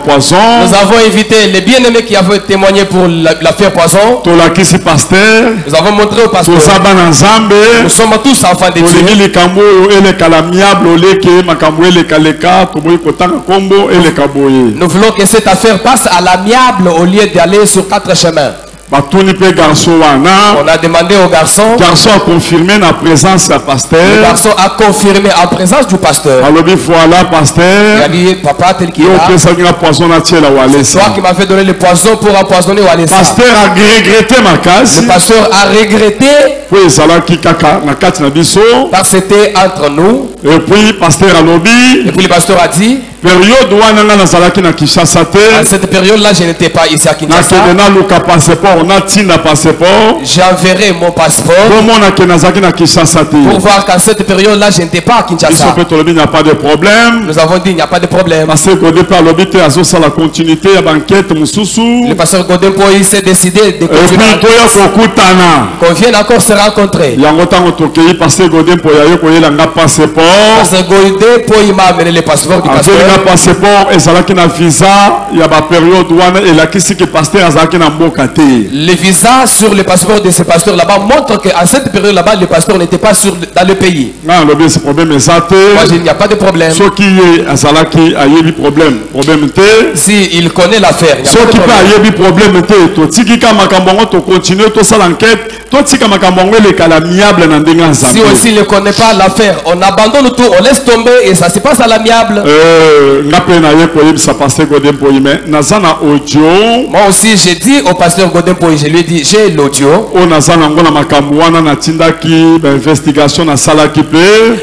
poison. Nous avons invité les bien-aimés qui avaient témoigné pour l'affaire poison. Tolakisi pasteur. Nous avons montré au pasteur. Nous sommes tous enfants de Dieu. Nous voulons que cette affaire passe à l'amiable au lieu d'aller sur 4 chemins. On a demandé au garçon. Le garçon a confirmé la présence du pasteur. Le garçon a confirmé la présence du pasteur. Voilà, pasteur. Il a dit, papa, tel qu'il est là. C'est toi qui m'avait donné le poison pour empoisonner Walesa. Le pasteur a regretté ma case. Le pasteur a regretté. Parce que c'était entre nous. Et puis, pasteur a lobby. Et puis, le pasteur a dit. À cette période-là, je n'étais pas ici à Kinshasa. J'enverrai mon passeport pour voir qu'à cette période-là, je n'étais pas à Kinshasa. Il n'y a pas de problème. Nous avons dit il n'y a pas de problème. Le pasteur Godin Poyi s'est décidé de continuer. Qu'on vienne encore se rencontrer. Pasteur Godin Poyi m'a amené le passeport du pasteur. Passeport ezalaki na visa ya ba période wana elakisi que pasteur azalaki na mboka te. Le visa sur le passeport de ce pasteur là-bas montre qu'à cette période là-bas le pasteur n'était pas dans le pays. Non, le ce problème ezate. Moi il n'y a pas de problème. Ce qui est azalaki ayebi problème te. Si il connaît l'affaire. Ce qui peut ayebi problème te to tikika makambo to continuer to sala enquête to tika makambo le calamiable na ndenga nzambe. Si aussi il ne connaît pas l'affaire, on abandonne tout, on laisse tomber et ça se passe à l'amiable. Moi aussi j'ai dit au pasteur Godin Poyi, je lui ai dit j'ai l'audio.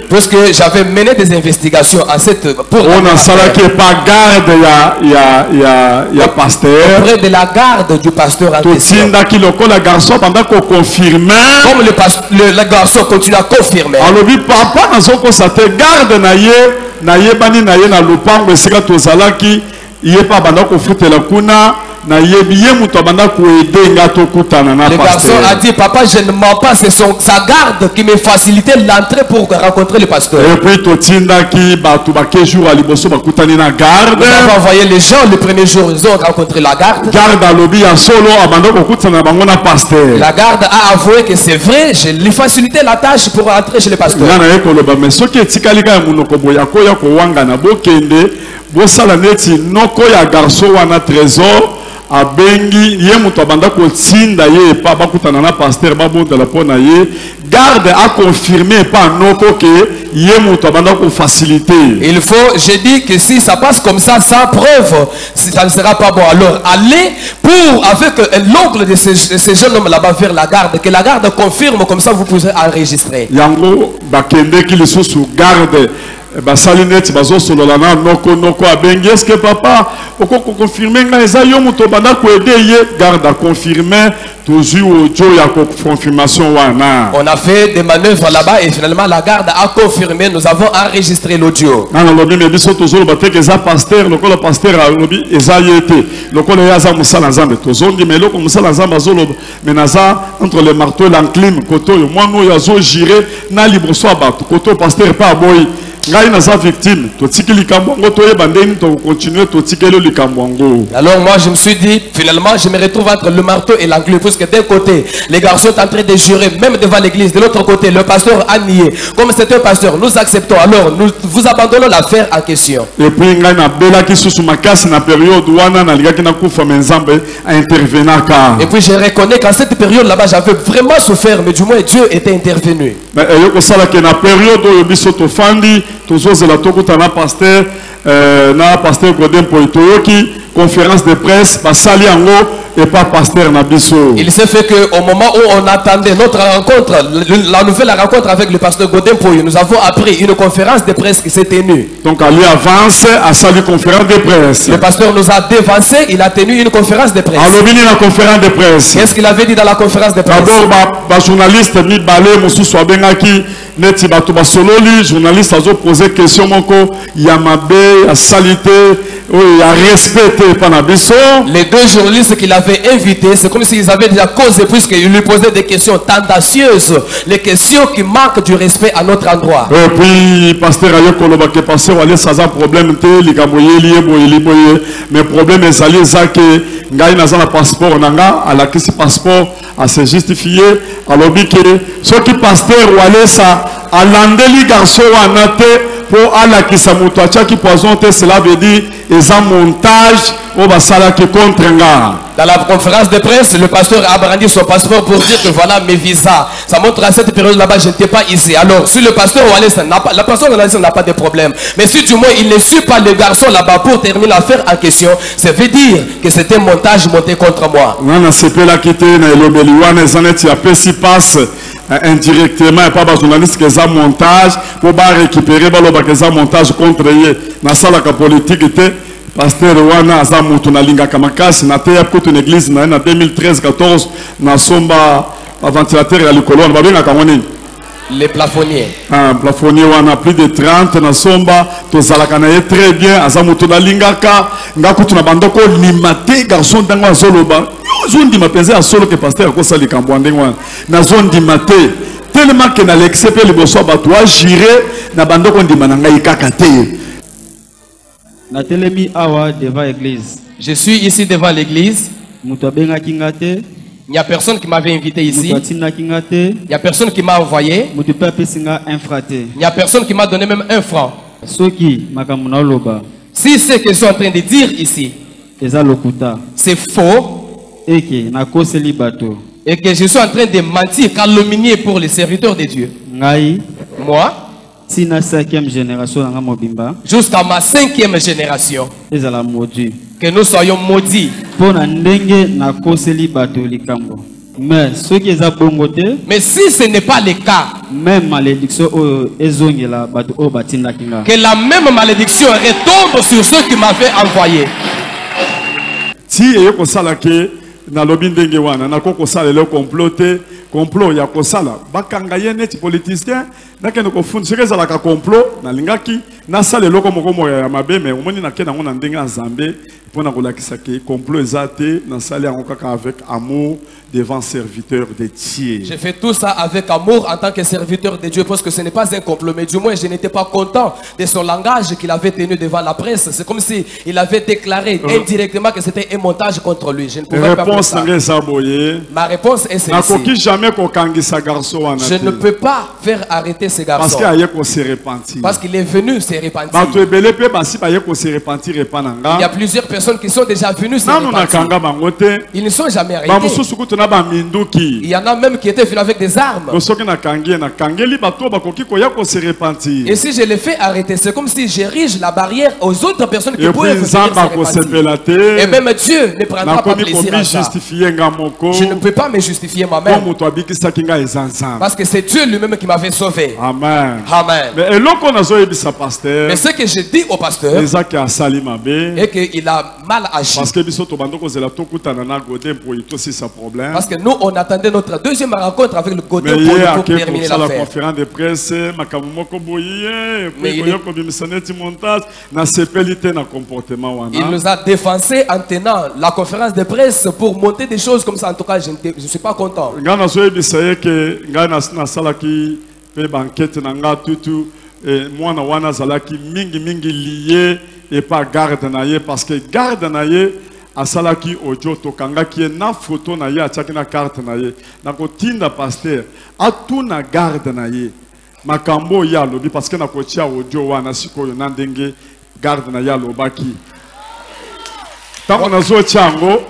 Puisque j'avais mené des investigations à cette pour auprès de la garde du pasteur en question. Comme le garçon continue à confirmer. Na lupango esika tozalaki yepa banda kofutela kuna na yebiye muto banda koede nga tokutana na pasteur. Le garçon a dit papa je ne mens pas, c'est sa garde qui me facilitait l'entrée pour rencontrer le pasteur. Et puis totinda ki batu ba jour à liboso bakutani na garde. Nous avons envoyé les gens le premier jour, ils ont rencontré la garde. Garde a lobby ya solo abanda kokutana bango na pasteur. La garde a avoué que c'est vrai, je lui facilitais la tâche pour entrer chez le pasteur. Ngana yekoloba mais soki etikalika ya munoko boya koya ko wanga na bokende bosala neti noko ya garçon wana trésor abengi ye muto abanda ko tinda ye pa bakutana na pasteur babonda la pona ye garde a confirmé pas noko que ye muto abanda ko faciliter. Il faut, je dis que si ça passe comme ça sans preuve, ça ne sera pas bon. Alors allez pour avec l'oncle de ces jeunes hommes là-bas vers la garde, que la garde confirme, comme ça vous pouvez enregistrer. Yango bakende ki lisusu garde basalineti bazo sololana noko abengi est-ce que papa oko confirmer nga eza yo muto banda ko aider ye garde a confirmer toujours audio ya confirmation wana. On a fait des manœuvres là-bas et finalement la garde a confirmé, nous avons enregistré l'audio. Nana lobi me biso toujours bateke eza pasteur lokola pasteur a lobi eza yete lokola yaza musala nzambe tozondi mais loko musala nzambe azolo menaza entre le marteau et l'enclume koto yo mwano yazo girer na liboso abato koto pasteur pas boy ngai naza victime to tikili kambongo to yebandeni to continuer to tikelo likambongo. Alors moi je me suis dit finalement je me retrouve entre le marteau et l'enclume puisque d'un côté les garçons sont en train de jurer même devant l'église, de l'autre côté le pasteur a nié. Comme c'est un pasteur, nous acceptons, alors nous vous abandonnons l'affaire en question. Et puis ngai na bela ki susu makasi na période wana na ligaki na kufa menzambe a intervenir ka. Et puis je reconnais qu'en cette période là-bas j'avais vraiment souffert mais du moins Dieu était intervenu. Mais yoko sala ke na période oyo biso to fandi tozozela tokuta na pasteur Godin Poitoyoki conférence de presse basali yango et pas pasteur Nabiso. Il s'est fait que au moment où on attendait notre rencontre, la nouvelle rencontre avec le pasteur Godin Poyo, nous avons appris une conférence de presse qui s'est tenue. Donc Ali avance à saluer conférence de presse. Le pasteur nous a dévancé, il a tenu une conférence de presse. Alobini la conférence de presse. Qu'est-ce qu'il avait dit dans la conférence de presse? D'abord ba journaliste mi balé mususu abengaki neti bato ba sololi journaliste azo poser question moko ya mabe ya salité ya respecté par Nabiso. Les deux journalistes qu'il avait invités, c'est comme s'ils avaient déjà causé puisqu'ils lui posaient des questions tendancieuses, les questions qui manquent du respect à notre endroit. Et puis pasteur ayo koloba ke pasteur wale saza problème te likamoyeli boye mais problème ezali zake ngai naza na passeport nanga ala kisi passeport à se justifier alobi ke soki pasteur wale sa alandeli garçon wana te pour ala kisa muto achaki poison te, cela veut dire eza montage au basala qui contre nga. Dans la conférence de presse, le pasteur a brandi son passeport pour dire que voilà mes visas. Ça montre à cette période là-bas, je n'étais pas ici. Alors, si le pasteur Wallace n'a pas, la personne n'a pas de problème. Mais si du moins il ne suit pas le garçon là-bas pour terminer l'affaire en question, ça veut dire que c'était un montage monté contre moi. On a CP la quitté, na elobeli wana zanet ya pesi passe indirectement et pas ba journaliste que ça montage pour ba récupérer baloba que ça montage contre ye. Na sala ka politique était pasteur wana aza mutu na linga kamakasi na te ya kutu une église na 2013-14 na somba ventilateur ya likolo na babenga kangonini les plafonniers. Un plafonnier wana plus de 30 na somba to zalaka na ye très bien aza mutu na lingaka ngakutu na bandoko limate garçon dango azoloba zondi mapenzi a solo que pasteur ko sali kambwande wana na zondi mate tellement que na l'excepé le bosso ba toi girer na bandoko ndima na ngai kaka te. Devant l'église. Je suis ici devant l'église. Il n'y a personne qui m'avait invité ici. Il n'y a personne qui m'a envoyé. Il n'y a personne qui m'a donné même un franc. Si ce que je suis en train de dire ici, c'est faux, et que je suis en train de mentir, calomnier pour les serviteurs de Dieu, moi, jusqu'à ma 5e génération, que nous soyons maudits. Mais si ce n'est pas le cas, que la même malédiction retombe sur ceux qui m'avaient envoyé. Si na lobi ndenge wana na koko sala le complot ya kosala bakanga ye neti politicien nakende ko fund sekeza la ka complot na lingaki na sala le moko ya mabe mais omoni na kena ngona ndenge azambe pona kolakisa ke complot ezate na sala yango kaka avec amour devant serviteur de Dieu. J'ai fait tout ça avec amour en tant que serviteur de Dieu parce que ce n'est pas un complot mais du moins je n'étais pas content de son langage qu'il avait tenu devant la presse. C'est comme si il avait déclaré indirectement que c'était un montage contre lui. Je ne pouvais pas faire ça. Ma réponse est celle-ci. Je ne peux pas faire arrêter ce garçon. Parce qu'il a se repentir. Parce qu'il est venu se repentir. Il y a plusieurs personnes qui sont déjà venues se repentir. Ils ne sont jamais arrêtés. Il y en a même qui étaient venus avec des armes. Et si je les fais arrêter, c'est comme si j'érige la barrière aux autres personnes qui pouvaient venir se repentir. Et même Dieu ne prendra pas plaisir à ça. Je ne peux pas me justifier moi-même. Parce que c'est Dieu lui-même qui m'avait sauvé. Amen. Amen. Mais ce que je dis au pasteur, est qu'il a mal agi. Parce que nous, on attendait notre deuxième rencontre avec le Godin pour terminer l'affaire. Conférence de presse, il nous a défoncé en tenant la conférence de presse pour monter des choses comme ça. En tout cas, je ne suis pas content. Mwana wana zalaki mingi lié et pas garde naie parce que garde naie asalaki audio to kangaki na photo naie ataki na carte naie na kotinda pasteur atuna garde naie makambo ya lobi parce que na kotia audio wana sikoyo na ndenge garde naie lobaki tango nazo tiango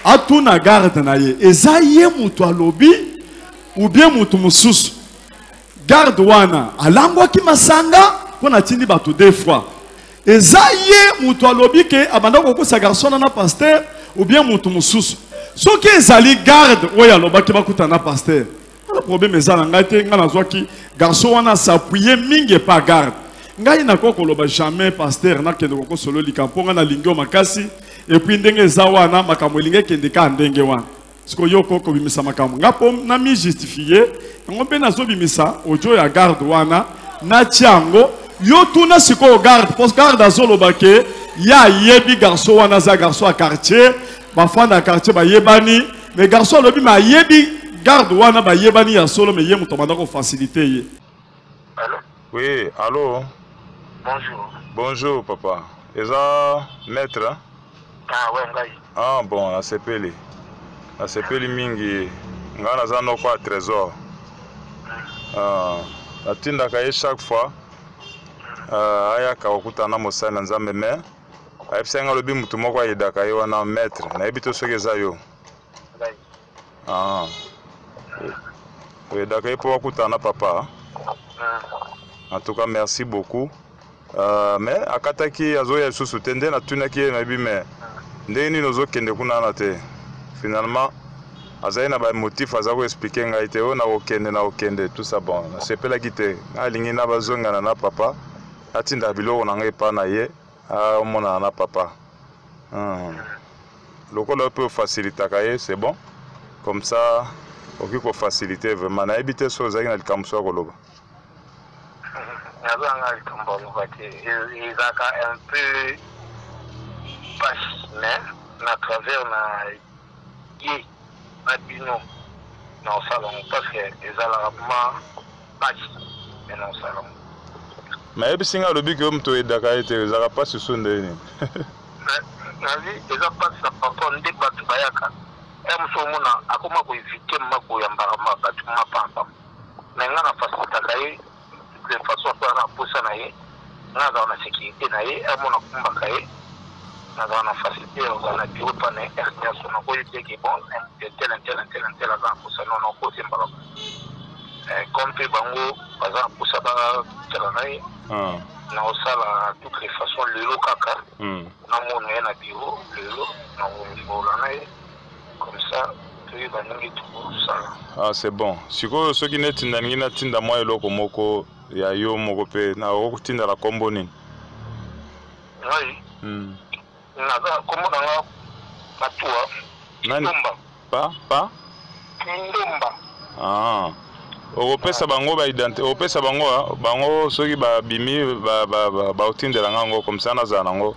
atuna garde naie ezaye mutu alobi ou bien mutu mususu garde wana alangwa ki masanga pona tindi bato deux fois ezaye mutu alobi ke abanda ko sa garçon na pasteur ou bien mutu mususu soki ezali garde oya lobaki bakuta na pasteur le problème ezala ngate ngana zwaki garçon wana s'appuyer mingi pas garde ngai na ko loba jamais pasteur na kende ko solo likamponga na lingio makasi et puis ndenge zawana makambo linge kende ka ndenge wana siko yoko ko bimisa makambo ngapo na mi justifier ngombe na zo bimisa ojo ya garde wana na tiango yo tuna siko garde parce garde azolo bake ya yebi garçon wana za garçon à quartier ba fanda quartier ba yebani mais garçon lobi ma yebi garde wana ba yebani ya solo mais yemu to banda ko faciliter ye. Allô? Oui, allô. Bonjour. Bonjour papa. Eza maître? Ah ouais, ngai. Ah bon, asepeli. Asepeli mingi ngana za no kwa trésor. Atinda kaye chaque fois. Aya ka okutana mosala nzambe me. Ayipsenga lobi mutu moko ayidaka ye wana maître. Na ebito soki eza yo. Ngai. Ah. Oui, d'accord, pour okutana papa. En tout cas, merci beaucoup. Mais akataki azoya susu tende na tunaki na bime. Ndeni nozo kende kuna na te. Finalement, azaina ba motif azako expliquer ngai te ona okende tout ça bon. Sepela kite alingi na bazonga na papa. Atinda biloko na ngai pa na ye a mona na papa. Lokolo peut faciliter kaye, c'est bon. Comme ça, ok ko faciliter vraiment na ebite so zaki na likamso koloba. Ils ont un peu passé à travers na bino dans le salon parce que ils ont rarement passé dans le salon. Mais ebi singa lobi que mto edaka ete ezaka pas susu ndeni. Na vie ils ont pas ça papa ndé batu bayaka. Mona akoma ko éviter mako ya mbarama batu mapamba. Mais ngana faciliter kaye de façon à pousser naie na dans la sécurité naie mona kumba kaye na dans la facilité on a bureau pas na RTA son ko yete ki bon tel à pousser non ko simbalo comme pe bango baza pousser ba tela naie na osala toutes les façons le lo kaka na mona na bureau le lo na mo la naie comme ça. Ah c'est bon. Siko soki netinda ngina tinda mwa eloko moko ya yo moko pe na okutinda la kombo nini? Oui. Na kombo na patua. Nani? Pa? Ndumba. Ah. Opesa bango ba identité, opesa bango soki ba bimi ba otindela ngango comme ça na za nango.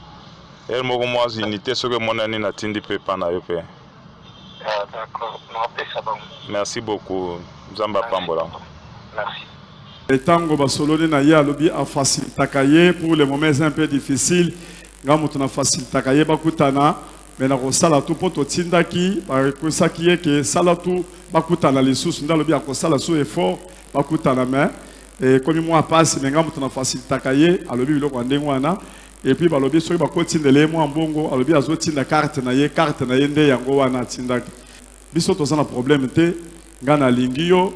El moko mwa unité soki monani na tindi pe pa na yo pe. D'accord, merci beaucoup, Zamba Pambola. Merci. Et tango basoloni na ya lobi a faciliter kaye pour les moments un peu difficiles. Ngamutu na faciliter kaye bakutana mais na kosala tout poto tindaki ba kosaki ke sala tout bakutana les sous nda lobi a kosala sous effort bakutana mais et comme moi passe mais ngam tona facilité kaye alobi biloko ndengo wana et puis balobi soki bakotindele moi mbongo alobi azotinda carte na ye nde yango wana tindaka biso tozana problème te ngana lingio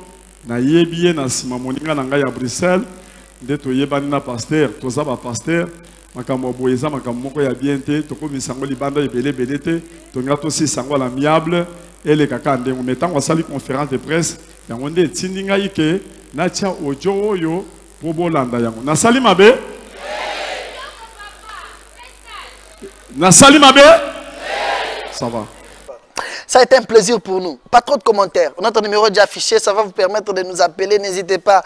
na yebiye na sima moninga na ngai ya Bruxelles nde toyebani na pasteur toza ba pasteur makambo boyeza makambo moko ya bien te tokomisa ngo libanda ebele te tonga tosi sango la amiable ele kaka ndengo metango asali conférence de presse yango nde etindi ngai ke natia audio oyo po bolanda yango nasali mabe nasali mabe ça va. Ça a été un plaisir pour nous. Pas trop de commentaires. Notre numéro est déjà affiché. Ça va vous permettre de nous appeler. N'hésitez pas.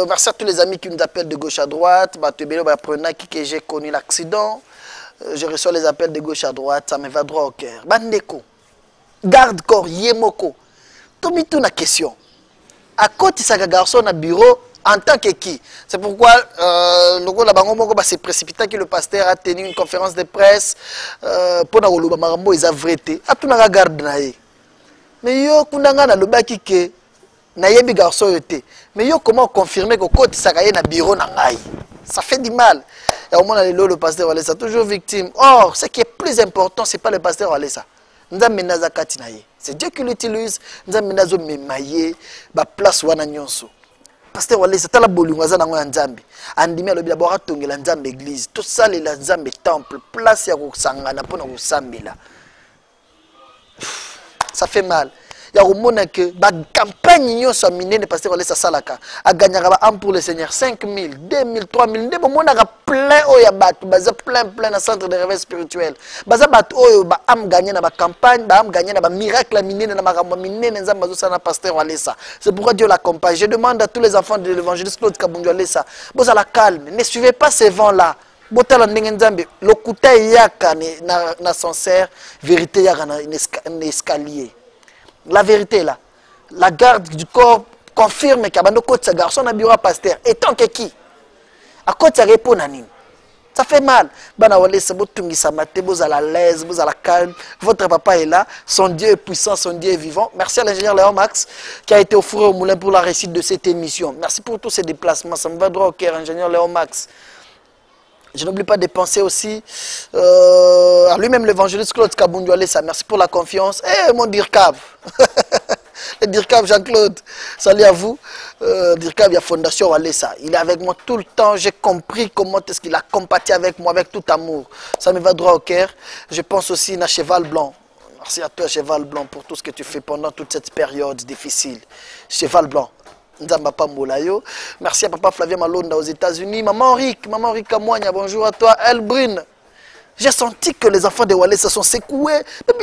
Merci à tous les amis qui nous appellent de gauche à droite. Que j'ai connu l'accident. Je reçois les appels de gauche à droite. Ça me va droit au cœur. Bandeko. Garde corps. Yemoko. Tomitou na question. À côté de ce garçon à bureau, en tant que qui? C'est pourquoi le Bango s'est précipité que le pasteur a tenu une conférence de presse pour que Marambo ils a vérité. A tout na garde naé. Mais yo kunanga na lobaki ke na yebi garçon yote. Mais yo comment confirmer que côté sakaye na bureau na ngai? Ça fait du mal. Et au moins le pasteur Walesa toujours victime. Or, ce qui est plus important, c'est pas le pasteur Walesa. C'est Dieu qui l'utilise. Nous avons mis la place wana nyonso. Pasteur Walesa tala bolunga za nango ya Nzambe. Andimi alobi d'abord atongela Nzambe église. Tout ça les Nzambe temple, place ya kusangana pona kusambela. Ça fait mal. Il y a un que la campagne nyonso minene pasteur Walesa salaka a gagné pour le Seigneur 5 000, 2 000, 3 000. Ndé bomona ga plein oya batu baza plein na centre de réveil spirituel. Baza batu oyo ba am gagné na ba campagne, ba am gagné na ba miracle minene na makambo minene nzamba zo sana pasteur Walesa. C'est pourquoi Dieu l'accompagne. Je demande à tous les enfants de l'évangéliste Claude Kabundu Walesa, boza la calme, ne suivez pas ces vents là. Botala ndenge nzambe lokuta yaka na sincère, vérité yaka na escalier. La vérité là, la garde du corps confirme qu'il y a un garçon à bureau pasteur. Et tant que qui? À côté de répond à ça fait mal. Vous à la l'aise, vous à la calme. Votre papa est là. Son Dieu est puissant, son Dieu est vivant. Merci à l'ingénieur Léon Max qui a été au four et au moulin pour la réussite de cette émission. Merci pour tous ces déplacements. Ça me va droit au cœur, ingénieur Léon Max. Je n'oublie pas de penser aussi à lui-même, l'évangéliste Claude Kabundu Walesa. Merci pour la confiance. Eh, mon Dirkab. Le Dirkab Jean-Claude. Salut à vous. Dirkab, il y a Fondation Walesa. Il est avec moi tout le temps. J'ai compris comment est-ce qu'il a compati avec moi, avec tout amour. Ça me va droit au cœur. Je pense aussi à Cheval Blanc. Merci à toi, Cheval Blanc, pour tout ce que tu fais pendant toute cette période difficile. Cheval Blanc. Merci à Papa Flavien Malonda aux États-Unis. Maman Rick Kamouania, bonjour à toi. Elbrine. J'ai senti que les enfants de Walesa sont secoués. Il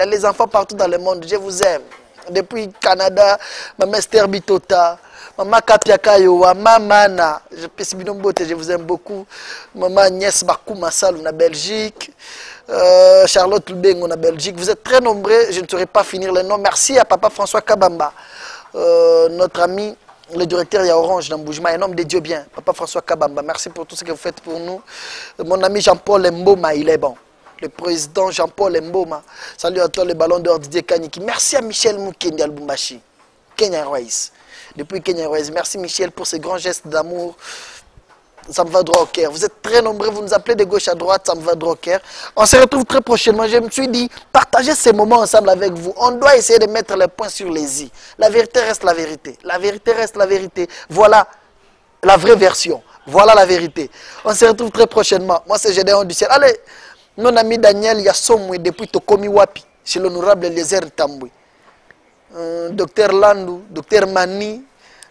a les enfants partout dans le monde. Je vous aime. Depuis Canada, Maman Esther Bitota, Maman Kapia Kayowa, Mamana, je vous aime beaucoup. Maman Agnès Bakou Massal, on a Belgique. Charlotte Lubeng, on a Belgique. Vous êtes très nombreux, je ne saurais pas finir les noms. Merci à Papa François Kabamba, notre ami, le directeur à Orange d'Amboujma, un homme de Dieu bien. Papa François Kabamba, merci pour tout ce que vous faites pour nous. Mon ami Jean-Paul Mboma, il est bon. Le président Jean-Paul Mboma. Salut à toi, le ballon d'or Didier Kaniki. Merci à Michel Moukendi Albumbashi, Kenya Airways. Depuis Kenya Airways, merci Michel pour ces grands gestes d'amour. Ça me va droit au cœur. Vous êtes très nombreux, vous nous appelez de gauche à droite, ça me va droit au cœur. On se retrouve très prochainement. Je me suis dit, partagez ces moments ensemble avec vous. On doit essayer de mettre les points sur les i. La vérité reste la vérité. La vérité reste la vérité. Voilà la vraie version. Voilà la vérité. On se retrouve très prochainement. Moi, c'est Gédéon du ciel. Allez, mon ami Daniel Yassomwe depuis Tokomi Wapi, chez l'honorable Eliezer Tamboué. Docteur Landou, Docteur Mani,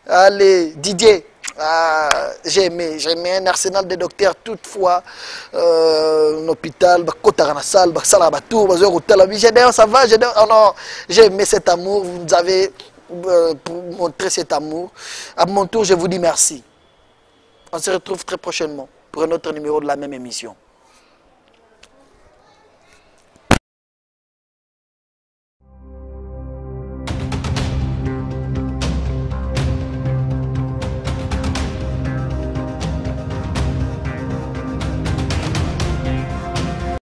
allez, Didier. J'ai aimé un arsenal de docteurs toutefois, un hôpital, ça va, j'ai aimé cet amour, vous nous avez montré cet amour. À mon tour, je vous dis merci. On se retrouve très prochainement pour un autre numéro de la même émission.